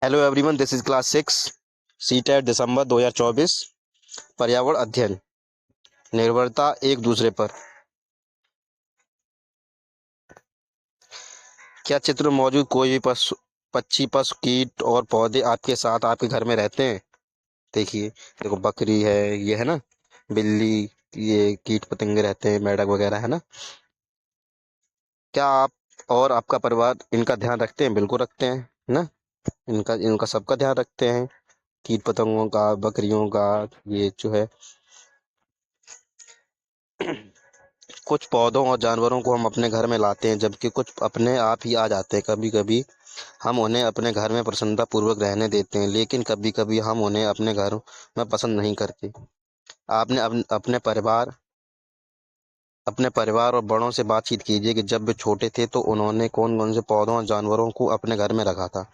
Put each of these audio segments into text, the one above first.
Hello everyone, this is class 6 CTET December 2024। पर्यावरण अध्ययन, निर्भरता एक दूसरे पर। क्या चित्र में मौजूद कोई भी पशु, पक्षी, पशु, कीट और पौधे आपके साथ आपके घर में रहते हैं? देखिए, देखो बकरी है, ये है ना, बिल्ली, ये कीट पतंगे रहते हैं, मेंढक वगैरह, है ना। क्या आप और आपका परिवार इनका ध्यान रखते हैं? बिल्कुल रखते हैं, है ना। इनका इनका सबका ध्यान रखते हैं, कीट पतंगों का, बकरियों का, ये जो है। कुछ पौधों और जानवरों को हम अपने घर में लाते हैं, जबकि कुछ अपने आप ही आ जाते हैं। कभी कभी हम उन्हें अपने घर में प्रसन्नतापूर्वक रहने देते हैं, लेकिन कभी कभी हम उन्हें अपने घर में पसंद नहीं करते। आपने अपने परिवार और बड़ों से बातचीत कीजिए कि जब वे छोटे थे तो उन्होंने कौन कौन से पौधों और जानवरों को अपने घर में रखा था।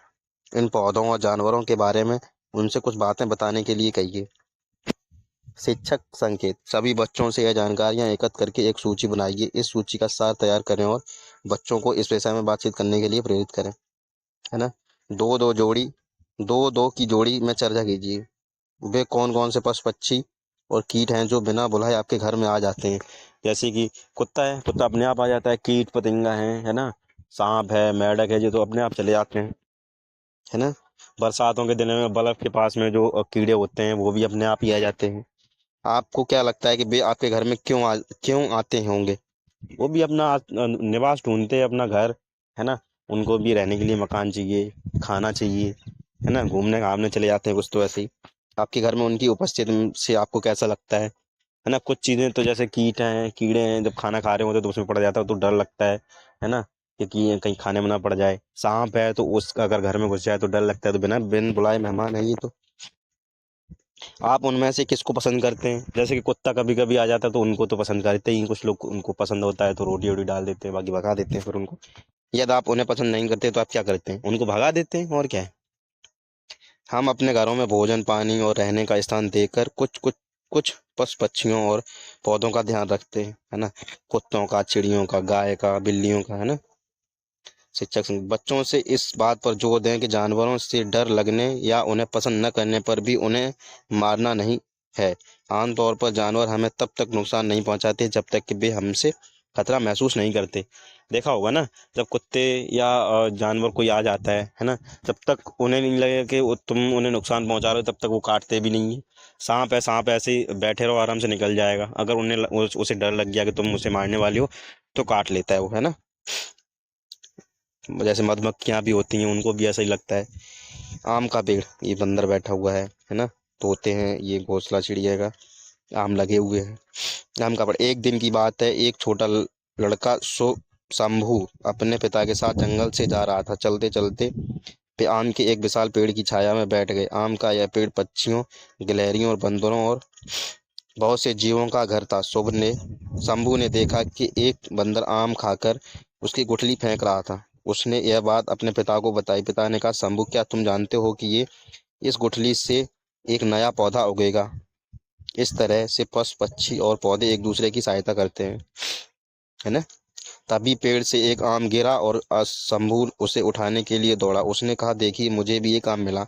इन पौधों और जानवरों के बारे में उनसे कुछ बातें बताने के लिए कहिए। शिक्षक संकेत, सभी बच्चों से यह जानकारियां एकत्र करके एक सूची बनाइए। इस सूची का सार तैयार करें और बच्चों को इस विषय में बातचीत करने के लिए प्रेरित करें, है ना। दो दो जोड़ी दो दो की जोड़ी में चर्चा कीजिए। वे कौन कौन से पशु, पक्षी और कीट हैं जो बिना बुलाए आपके घर में आ जाते हैं? जैसे कि कुत्ता है, कुत्ता अपने आप आ जाता है। कीट पतंगा है ना। सांप है, मेंढक है, ये तो अपने आप चले जाते हैं, है ना। बरसातों के दिनों में बर्फ के पास में जो कीड़े होते हैं वो भी अपने आप ही आ जाते हैं। आपको क्या लगता है कि वे आपके घर में क्यों आते होंगे? वो भी अपना निवास ढूंढते हैं, अपना घर, है ना। उनको भी रहने के लिए मकान चाहिए, खाना चाहिए, है ना। घूमने घामने चले जाते हैं कुछ तो ऐसे ही। आपके घर में उनकी उपस्थिति से आपको कैसा लगता है ना। कुछ चीज़ें तो जैसे कीट हैं, कीड़े हैं, जब खाना खा रहे होते हैं तो उसमें पड़ जाता है तो डर लगता है ना, कि कहीं खाने में ना पड़ जाए। सांप है तो उसका अगर घर में घुस जाए तो डर लगता है, तो बिना बिन बुलाए मेहमान है ये तो। आप उनमें से किसको पसंद करते हैं? जैसे कि कुत्ता कभी कभी आ जाता है तो उनको तो पसंद करते ही, कुछ लोग उनको पसंद होता है तो रोटी वोटी डाल देते हैं, बाकी भगा देते हैं फिर उनको। यदि आप उन्हें पसंद नहीं करते तो आप क्या करते हैं? उनको भगा देते हैं, और क्या है। हम अपने घरों में भोजन, पानी और रहने का स्थान देकर कुछ कुछ कुछ पशु पक्षियों और पौधों का ध्यान रखते हैं, है ना। कुत्तों का, चिड़ियों का, गाय का, बिल्लियों का, है ना। बच्चों से इस बात पर जोर दें कि जानवरों से डर लगने या उन्हें पसंद न करने पर भी उन्हें मारना नहीं है। आमतौर पर जानवर हमें तब तक नुकसान नहीं पहुंचाते जब तक कि वे हमसे खतरा महसूस नहीं करते। देखा होगा ना, जब कुत्ते या जानवर कोई आ जाता है ना, जब तक उन्हें नहीं लगेगा कि तुम उन्हें नुकसान पहुंचा रहे हो, तब तक वो काटते भी नहीं है। सांप है, सांप ऐसे ही बैठे रहो, आराम से निकल जाएगा। अगर उसे डर लग गया कि तुम उसे मारने वाली हो तो काट लेता है वो, है ना। जैसे मधुमक्खियां भी होती हैं, उनको भी ऐसा ही लगता है। आम का पेड़, ये बंदर बैठा हुआ है ना। तोते हैं, ये घोंसला चिड़िया का, आम लगे हुए हैं। आम का पेड़। एक दिन की बात है, एक छोटा लड़का शंभू अपने पिता के साथ जंगल से जा रहा था। चलते चलते वे आम के एक विशाल पेड़ की छाया में बैठ गए। आम का यह पेड़ पक्षियों, गिलहरियों और बंदरों और बहुत से जीवों का घर था। शंभू ने देखा कि एक बंदर आम खाकर उसकी गुठली फेंक रहा था। उसने यह बात अपने पिता को बताई। पिता ने कहा, शंभू, क्या तुम जानते हो कि ये इस गुठली से एक नया पौधा उगेगा? इस तरह से पशु, पक्षी और पौधे एक दूसरे की सहायता करते हैं, है ना। तभी पेड़ से एक आम गिरा और शंभू उसे उठाने के लिए दौड़ा। उसने कहा, देखिए, मुझे भी एक आम मिला।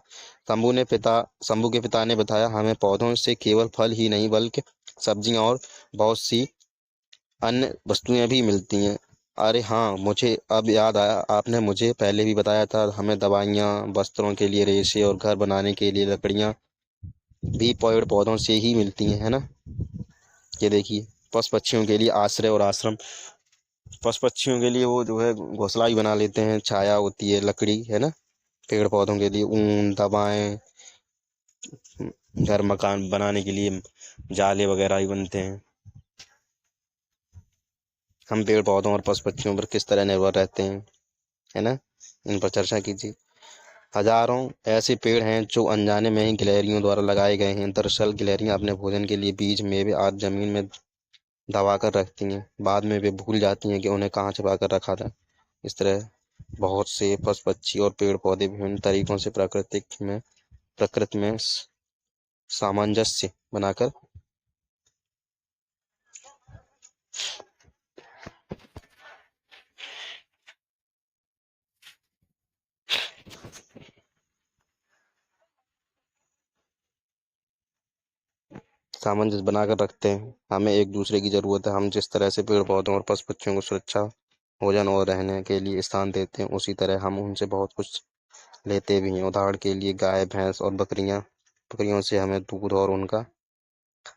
शंभू के पिता ने बताया, हमें पौधों से केवल फल ही नहीं बल्कि सब्जियां और बहुत सी अन्य वस्तुएं भी मिलती हैं। अरे हाँ, मुझे अब याद आया, आपने मुझे पहले भी बताया था, हमें दवाइयाँ, वस्त्रों के लिए रेशे और घर बनाने के लिए लकड़ियाँ भी पेड़ पौधों से ही मिलती हैं, है ना। ये देखिए, पशु पक्षियों के लिए आश्रय और आश्रम। पशु पक्षियों के लिए वो जो है घोंसला ही बना लेते हैं, छाया होती है, लकड़ी, है ना। पेड़ पौधों के लिए ऊन, दवाएं, घर मकान बनाने के लिए जाले वगैरह ही बनते हैं। हम पेड़ पौधों और पशु पक्षियों पर किस तरह निर्भर रहते हैं, है ना, इन पर चर्चा कीजिए। हजारों ऐसे पेड़ हैं जो अनजाने में ही गिलहरियों द्वारा लगाए गए हैं। दरअसल गिलहरियां अपने भोजन के लिए बीज, मेवे आदि जमीन में दबा कर रखती हैं। बाद में वे भूल जाती हैं कि उन्हें कहाँ छिपा कर रखा था। इस तरह बहुत से पशु पक्षी और पेड़ पौधे विभिन्न तरीकों से प्रकृति में सामंजस्य बनाकर सामंजस्य बनाकर रखते हैं। हमें एक दूसरे की ज़रूरत है। हम जिस तरह से पेड़ पौधों और पशु पक्षियों को सुरक्षा, भोजन और रहने के लिए स्थान देते हैं, उसी तरह हम उनसे बहुत कुछ लेते भी हैं। उदाहरण के लिए गाय भैंस और बकरियों से हमें दूध और उनका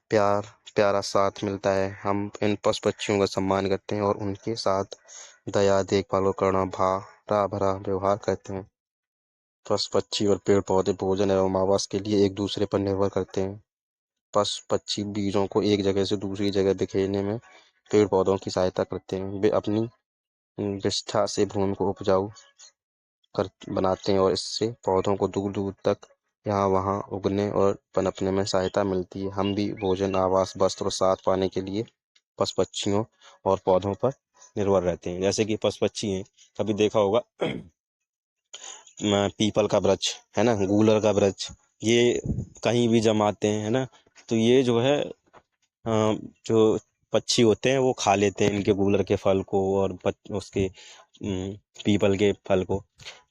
प्यार प्यारा साथ मिलता है। हम इन पशु पक्षियों का सम्मान करते हैं और उनके साथ दया, देखभाल और करुणा भरा भरा व्यवहार करते हैं। पशु पक्षी और पेड़ पौधे भोजन एवं आवास के लिए एक दूसरे पर निर्भर करते हैं। पशु पक्षी बीजों को एक जगह से दूसरी जगह बिखेरने में पेड़ पौधों की सहायता करते हैं। वे अपनी निष्ठा से भूमि को उपजाऊ कर बनाते हैं और इससे पौधों को दूर दूर तक यहाँ वहाँ उगने और पनपने में सहायता मिलती है। हम भी भोजन, आवास, वस्त्र और साथ पाने के लिए पशु पक्षियों और पौधों पर निर्भर रहते हैं। जैसे कि पशु पक्षी हैं, कभी देखा होगा पीपल का वृक्ष है ना, गूलर का वृक्ष, ये कहीं भी जमाते हैं, है ना। तो ये जो है जो पक्षी होते हैं वो खा लेते हैं इनके गूलर के फल को और उसके पीपल के फल को।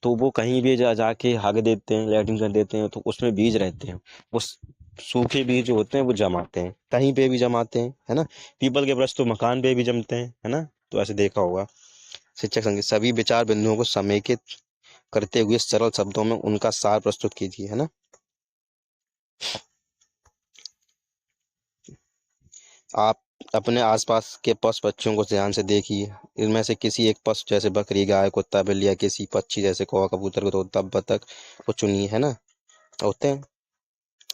तो वो कहीं भी जाके हग देते हैं, लैट्रिन कर देते हैं, तो उसमें बीज रहते हैं। उस सूखे बीज जो होते हैं वो जमाते हैं, कहीं पे भी जमाते हैं, है ना। पीपल के वृक्ष तो मकान पे भी जमते हैं, है ना। तो ऐसे देखा होगा। शिक्षक संगीत सभी विचार बिंदुओं को समेकित करते हुए सरल शब्दों में उनका सार प्रस्तुत कीजिए, है ना। आप अपने आसपास के पशु पक्षियों को ध्यान से देखिए। इनमें से किसी एक पशु जैसे बकरी, गाय, कुत्ता, बिल्ली या किसी पक्षी जैसे कौवा, कबूतर, तोता, बतख को चुनिए, है ना। होते हैं।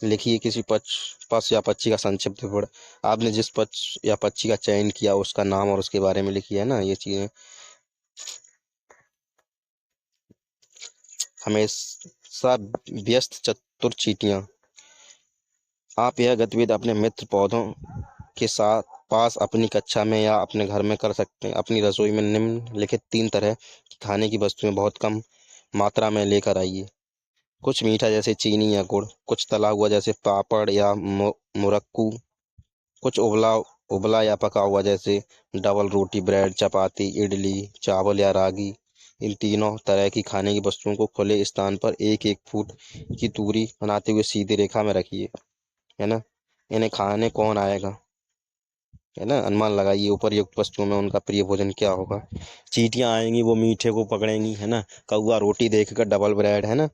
लिखिए किसी पशु या पक्षी का संक्षिप्त विवरण। आपने जिस पशु या पक्षी का चयन किया उसका नाम और उसके बारे में लिखिए, है ना। ये चीजें हमेशा व्यस्त चतुर चींटियां। आप यह गतिविधि अपने मित्र पौधों के साथ पास अपनी कक्षा में या अपने घर में कर सकते हैं। अपनी रसोई में निम्नलिखित 3 तरह की खाने की वस्तुएं बहुत कम मात्रा में लेकर आइए। कुछ मीठा जैसे चीनी या गुड़, कुछ तला हुआ जैसे पापड़ या मुरक्कू, कुछ उबला उबला या पका हुआ जैसे डबल रोटी, ब्रेड, चपाती, इडली, चावल या रागी। इन तीनों तरह की खाने की वस्तुओं को खुले स्थान पर 1-1 फुट की दूरी बनाते हुए सीधी रेखा में रखिए, है ना। इन्हें खाने कौन आएगा, है ना। अनुमान लगाइए उपर्युक्त वस्तुओं में उनका प्रिय भोजन क्या होगा। चींटियां आएंगी, वो मीठे को पकड़ेंगी, है ना। कौवा रोटी देखकर डबल ब्रेड, है ना,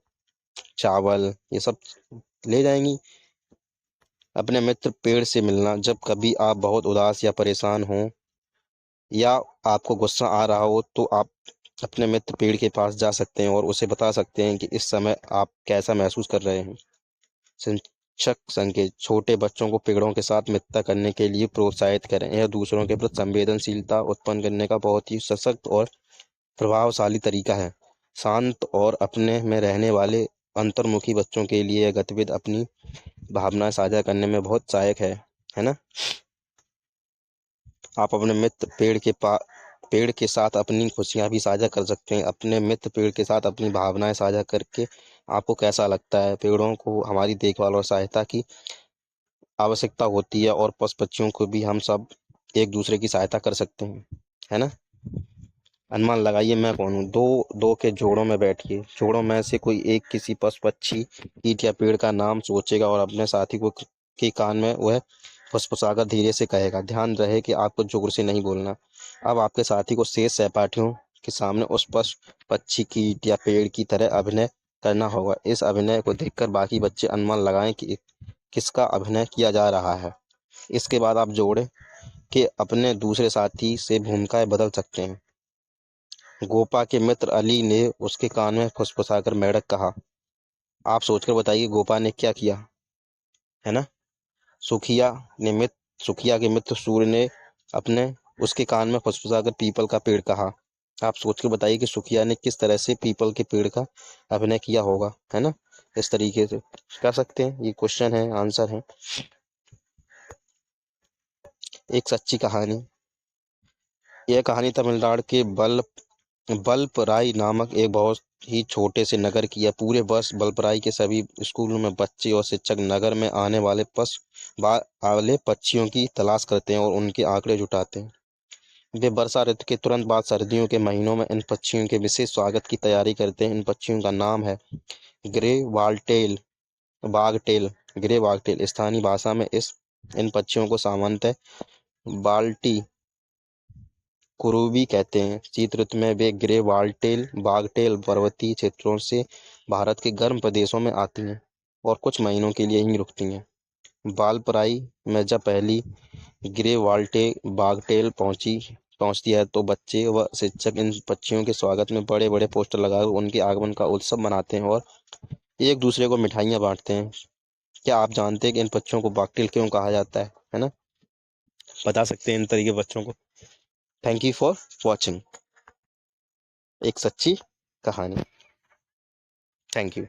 चावल, ये सब ले जाएंगी। अपने मित्र पेड़ से मिलना। जब कभी आप बहुत उदास या परेशान हो या आपको गुस्सा आ रहा हो तो आप अपने मित्र पेड़ के पास जा सकते हैं और उसे बता सकते हैं कि इस समय आप कैसा महसूस कर रहे हैं। शिक्षक संकेत छोटे बच्चों को पेड़ों के साथ मित्रता करने के लिए प्रोत्साहित करें। यह दूसरों के प्रति संवेदनशीलता उत्पन्न करने का बहुत ही सशक्त और प्रभावशाली तरीका है। शांत और अपने में रहने वाले अंतर्मुखी बच्चों के लिए यह गतिविधि अपनी भावनाएं साझा करने में बहुत सहायक है ना। आप अपने मित्र पेड़ के साथ अपनी खुशियां भी साझा कर सकते हैं। अपने मित्र पेड़ के साथ अपनी भावनाएं साझा करके आपको कैसा लगता है। पेड़ों को हमारी देखभाल और सहायता की आवश्यकता होती है और पशु पक्षियों को भी हम सब एक दूसरे की सहायता कर सकते हैं, है ना। अनुमान लगाइए मैं कौन हूँ। दो दो के जोड़ों में बैठिए। जोड़ों में से कोई एक किसी पशु, पक्षी, कीट या पेड़ का नाम सोचेगा और अपने साथी को के कान में वह फुसफुसाकर धीरे से कहेगा। ध्यान रहे कि आपको जोर से नहीं बोलना। अब आपके साथी को शेष सहपाठियों के सामने उस पशु, पक्षी, कीट या पेड़ की तरह अभिनय करना होगा। इस अभिनय को देखकर बाकी बच्चे अनुमान लगाएं कि किसका अभिनय किया जा रहा है। इसके बाद आप जोड़े के अपने दूसरे साथी से भूमिकाएं बदल सकते हैं। गोपा के मित्र अली ने उसके कान में फुसफुसाकर मेढक कहा। आप सोचकर बताइए गोपा ने क्या किया, है ना। सुखिया सुखिया के मित्र सूर्य ने अपने उसके कान में फुसफुसाकर पीपल का पेड़ कहा। आप सोचकर बताइए कि सुखिया ने किस तरह से पीपल के पेड़ का अभिनय किया होगा, है ना। इस तरीके से कर सकते हैं। ये क्वेश्चन है, आंसर है। एक सच्ची कहानी। यह कहानी तमिलनाडु के बल्पराई नामक एक बहुत ही छोटे से नगर की है। पूरे वर्ष बल्पराई के सभी स्कूलों में बच्चे और शिक्षक नगर में आने वाले वाले पक्षियों की तलाश करते हैं और उनके आंकड़े जुटाते हैं। वे वर्षा ऋतु के तुरंत बाद सर्दियों के महीनों में इन पक्षियों के विशेष स्वागत की तैयारी करते हैं। इन पक्षियों का नाम है ग्रे वालटेल वागटेल ग्रे वागटेल। स्थानीय भाषा में इस इन पक्षियों को सामान्यतः बाल्टी कुरूबी कहते हैं। शीत ऋतु में वे ग्रे वालटेल बागटेल पर्वतीय क्षेत्रों से भारत के गर्म प्रदेशों में आती हैं और कुछ महीनों के लिए यहीं रुकती हैं। बालपराई में जब पहली ग्रे वाल्टे बागटेल पहुंचती है तो बच्चे व शिक्षक इन पक्षियों के स्वागत में बड़े बड़े पोस्टर लगाकर उनके आगमन का उत्सव मनाते हैं और एक दूसरे को मिठाइयाँ बांटते हैं। क्या आप जानते हैं कि इन पक्षियों को बागटेल क्यों कहा जाता है ना? बता सकते हैं इन तरीके बच्चों को। Thank you for watching. एक सच्ची कहानी। Thank you.